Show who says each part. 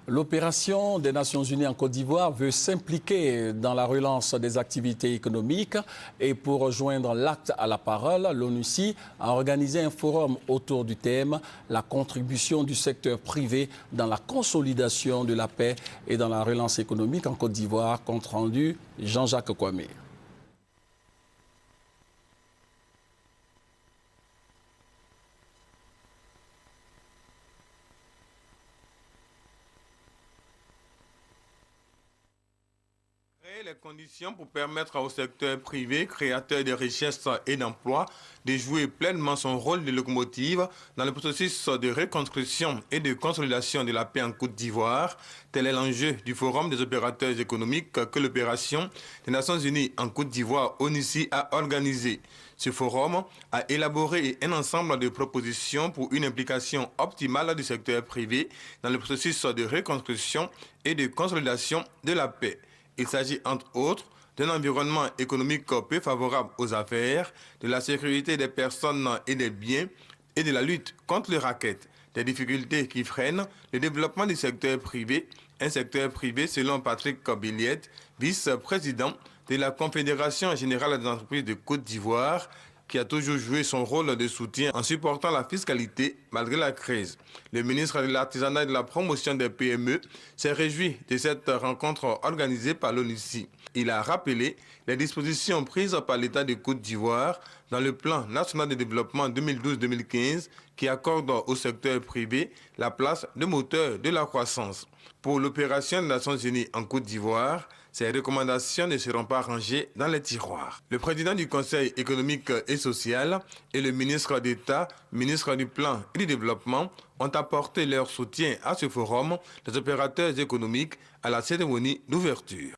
Speaker 1: L'opération des Nations Unies en Côte d'Ivoire veut s'impliquer dans la relance des activités économiques et pour rejoindre l'acte à la parole, l'ONUCI a organisé un forum autour du thème « La contribution du secteur privé dans la consolidation de la paix et dans la relance économique en Côte d'Ivoire », compte rendu Jean-Jacques Kwame.
Speaker 2: Les conditions pour permettre au secteur privé, créateur de richesses et d'emplois, de jouer pleinement son rôle de locomotive dans le processus de reconstruction et de consolidation de la paix en Côte d'Ivoire. Tel est l'enjeu du Forum des opérateurs économiques que l'opération des Nations Unies en Côte d'Ivoire, ONUCI, a organisé. Ce forum a élaboré un ensemble de propositions pour une implication optimale du secteur privé dans le processus de reconstruction et de consolidation de la paix. Il s'agit entre autres d'un environnement économique peu favorable aux affaires, de la sécurité des personnes et des biens et de la lutte contre les rackets, des difficultés qui freinent le développement du secteur privé, un secteur privé selon Patrick Billiette, vice-président de la Confédération générale des entreprises de Côte d'Ivoire, qui a toujours joué son rôle de soutien en supportant la fiscalité malgré la crise. Le ministre de l'Artisanat et de la Promotion des PME s'est réjoui de cette rencontre organisée par l'ONUCI. Il a rappelé les dispositions prises par l'État de Côte d'Ivoire dans le plan national de développement 2012-2015 qui accorde au secteur privé la place de moteur de la croissance. Pour l'opération des Nations Unies en Côte d'Ivoire, ces recommandations ne seront pas rangées dans les tiroirs. Le président du Conseil économique et social et le ministre d'État, ministre du Plan et du Développement, ont apporté leur soutien à ce forum des opérateurs économiques à la cérémonie d'ouverture.